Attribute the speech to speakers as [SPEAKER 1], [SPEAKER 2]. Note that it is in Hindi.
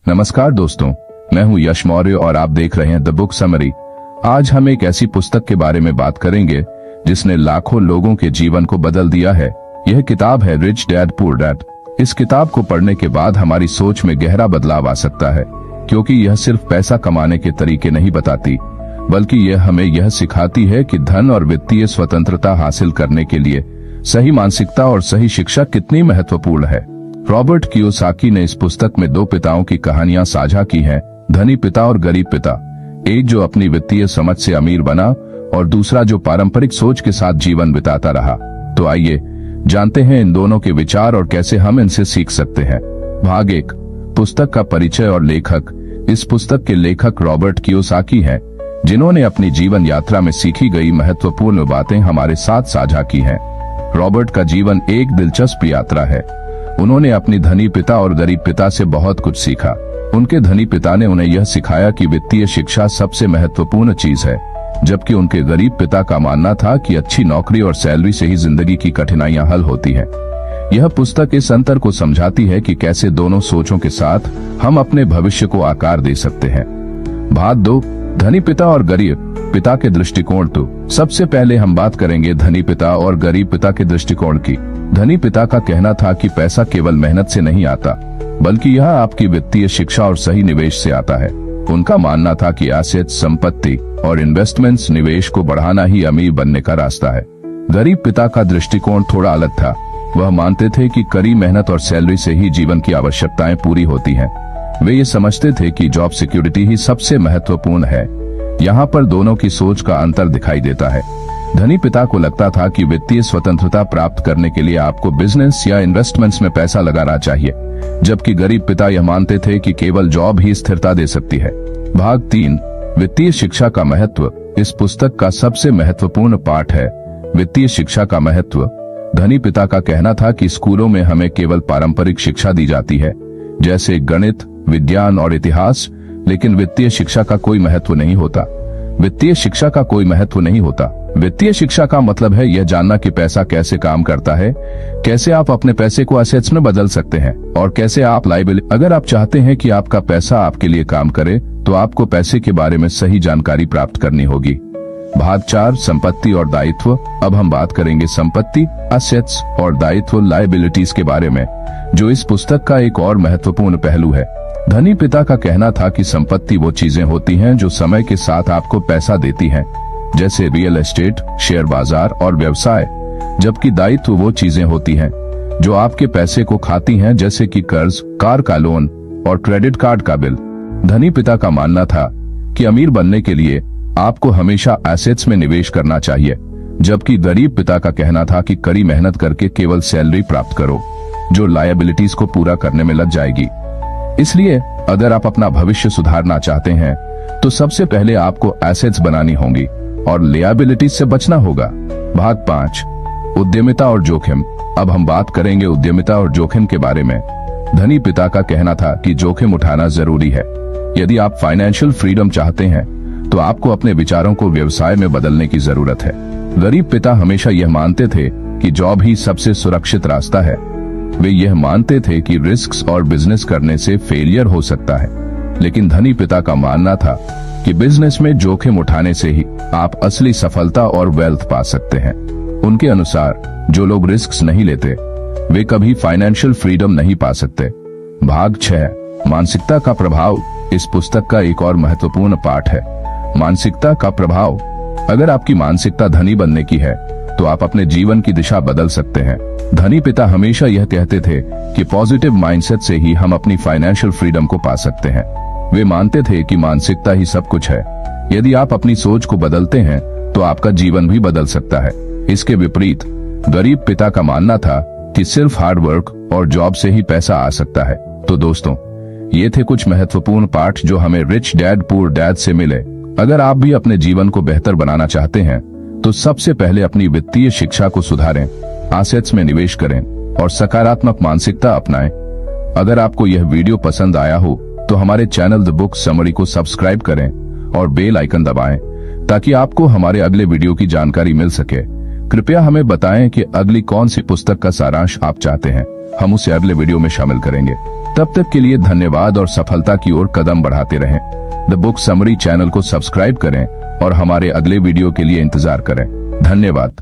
[SPEAKER 1] नमस्कार दोस्तों, मैं हूं यश मौर्य और आप देख रहे हैं द बुक समरी। आज हम एक ऐसी पुस्तक के बारे में बात करेंगे जिसने लाखों लोगों के जीवन को बदल दिया है। यह किताब है रिच डैड पुअर डैड। इस किताब को पढ़ने के बाद हमारी सोच में गहरा बदलाव आ सकता है, क्योंकि यह सिर्फ पैसा कमाने के तरीके नहीं बताती, बल्कि यह हमें यह सिखाती है कि धन और वित्तीय स्वतंत्रता हासिल करने के लिए सही मानसिकता और सही शिक्षा कितनी महत्वपूर्ण है। रॉबर्ट कियोसाकी ने इस पुस्तक में दो पिताओं की कहानियां साझा की हैं, धनी पिता और गरीब पिता। एक जो अपनी वित्तीय समझ से अमीर बना और दूसरा जो पारंपरिक सोच के साथ जीवन बिताता रहा। तो आइए जानते हैं इन दोनों के विचार और कैसे हम इनसे सीख सकते हैं। भाग 1, पुस्तक का परिचय और लेखक। इस पुस्तक के लेखक रॉबर्ट कियोसाकी हैं, जिन्होंने अपनी जीवन यात्रा में सीखी गई महत्वपूर्ण बातें हमारे साथ साझा की हैं। रॉबर्ट का जीवन एक दिलचस्प यात्रा है। उन्होंने अपनी धनी पिता और गरीब पिता से बहुत कुछ सीखा। उनके धनी पिता ने उन्हें यह सिखाया कि वित्तीय शिक्षा सबसे महत्वपूर्ण चीज है, जबकि उनके गरीब पिता का मानना था कि अच्छी नौकरी और सैलरी से ही जिंदगी की कठिनाइयां हल होती हैं। यह पुस्तक इस अंतर को समझाती है कि कैसे दोनों सोचों के साथ हम अपने भविष्य को आकार दे सकते हैं। भाग 2, धनी पिता और गरीब पिता के दृष्टिकोण। तो सबसे पहले हम बात करेंगे धनी पिता और गरीब पिता के दृष्टिकोण की। धनी पिता का कहना था कि पैसा केवल मेहनत से नहीं आता, बल्कि यह आपकी वित्तीय शिक्षा और सही निवेश से आता है। उनका मानना था कि एसेट्स, संपत्ति और इन्वेस्टमेंट्स, निवेश को बढ़ाना ही अमीर बनने का रास्ता है। गरीब पिता का दृष्टिकोण थोड़ा अलग था। वह मानते थे कि कड़ी मेहनत और सैलरी से ही जीवन की आवश्यकताएं पूरी होती हैं। वे ये समझते थे कि जॉब सिक्योरिटी ही सबसे महत्वपूर्ण है। यहाँ पर दोनों की सोच का अंतर दिखाई देता है। धनी पिता को लगता था कि वित्तीय स्वतंत्रता प्राप्त करने के लिए आपको बिजनेस या इन्वेस्टमेंट्स में पैसा लगाना चाहिए, जबकि गरीब पिता यह मानते थे कि केवल जॉब ही स्थिरता दे सकती है। भाग 3, वित्तीय शिक्षा का महत्व। इस पुस्तक का सबसे महत्वपूर्ण पाठ है वित्तीय शिक्षा का महत्व। धनी पिता का कहना था कि स्कूलों में हमें केवल पारंपरिक शिक्षा दी जाती है, जैसे गणित, विज्ञान और इतिहास, लेकिन वित्तीय शिक्षा का कोई महत्व नहीं होता। वित्तीय शिक्षा का कोई महत्व नहीं होता। वित्तीय शिक्षा का मतलब है यह जानना कि पैसा कैसे काम करता है, कैसे आप अपने पैसे को एसेट्स में बदल सकते हैं और कैसे आप लायबिलिटी। अगर आप चाहते हैं कि आपका पैसा आपके लिए काम करे, तो आपको पैसे के बारे में सही जानकारी प्राप्त करनी होगी। भाग 4, संपत्ति और दायित्व। अब हम बात करेंगे संपत्ति, एसेट्स और दायित्व, लायबिलिटीज के बारे में, जो इस पुस्तक का एक और महत्वपूर्ण पहलू है। धनी पिता का कहना था कि संपत्ति वो चीजें होती हैं जो समय के साथ आपको पैसा देती हैं, जैसे रियल एस्टेट, शेयर बाजार और व्यवसाय, जबकि दायित्व वो चीजें होती हैं जो आपके पैसे को खाती हैं, जैसे कि कर्ज, कार का लोन और क्रेडिट कार्ड का बिल। धनी पिता का मानना था कि अमीर बनने के लिए आपको हमेशा एसेट्स में निवेश करना चाहिए, जबकि गरीब पिता का कहना था कि कड़ी मेहनत करके केवल सैलरी प्राप्त करो, जो लायबिलिटीज को पूरा करने में लग जाएगी। इसलिए अगर आप अपना भविष्य सुधारना चाहते हैं, तो सबसे पहले आपको एसेट्स बनानी होंगी और लायबिलिटीज से बचना होगा। भाग 5, उद्यमिता और जोखिम। अब हम बात करेंगे उद्यमिता और जोखिम के बारे में। धनी पिता का कहना था कि जोखिम उठाना जरूरी है। यदि आप फाइनेंशियल फ्रीडम चाहते हैं, तो आपको अपने विचारों को व्यवसाय में बदलने की जरूरत है। गरीब पिता हमेशा यह मानते थे कि जॉब ही सबसे सुरक्षित रास्ता है। वे यह मानते थे कि रिस्क्स और बिजनेस करने से फेलियर हो सकता है, लेकिन धनी पिता का मानना था कि बिजनेस में जोखिम उठाने से ही आप असली सफलता और वेल्थ पा सकते हैं। उनके अनुसार जो लोग रिस्क्स नहीं लेते, वे कभी फाइनेंशियल फ्रीडम नहीं पा सकते। भाग 6, मानसिकता का प्रभाव। इस पुस्तक का एक और महत्वपूर्ण पाठ है मानसिकता का प्रभाव। अगर आपकी मानसिकता धनी बनने की है, तो आप अपने जीवन की दिशा बदल सकते हैं। धनी पिता हमेशा यह कहते थे कि पॉजिटिव माइंडसेट से ही हम अपनी फाइनेंशियल फ्रीडम को पा सकते हैं। वे मानते थे कि मानसिकता ही सब कुछ है। यदि आप अपनी सोच को बदलते हैं, तो आपका जीवन भी बदल सकता है। इसके विपरीत गरीब पिता का मानना था कि सिर्फ हार्ड वर्क और जॉब से ही पैसा आ सकता है। तो दोस्तों, ये थे कुछ महत्वपूर्ण पाठ जो हमें रिच डैड पुअर डैड से मिले। अगर आप भी अपने जीवन को बेहतर बनाना चाहते हैं, तो सबसे पहले अपनी वित्तीय शिक्षा को सुधारें, एसेट्स में निवेश करें और सकारात्मक मानसिकता अपनाएं। अगर आपको यह वीडियो पसंद आया हो, तो हमारे चैनल द बुक समरी को सब्सक्राइब करें और बेल आइकन दबाएं, ताकि आपको हमारे अगले वीडियो की जानकारी मिल सके। कृपया हमें बताएं कि अगली कौन सी पुस्तक का सारांश आप चाहते हैं। हम उसे अगले वीडियो में शामिल करेंगे। तब तक के लिए धन्यवाद और सफलता की ओर कदम बढ़ाते रहें। द बुक समरी चैनल को सब्सक्राइब करें और हमारे अगले वीडियो के लिए इंतजार करें। धन्यवाद।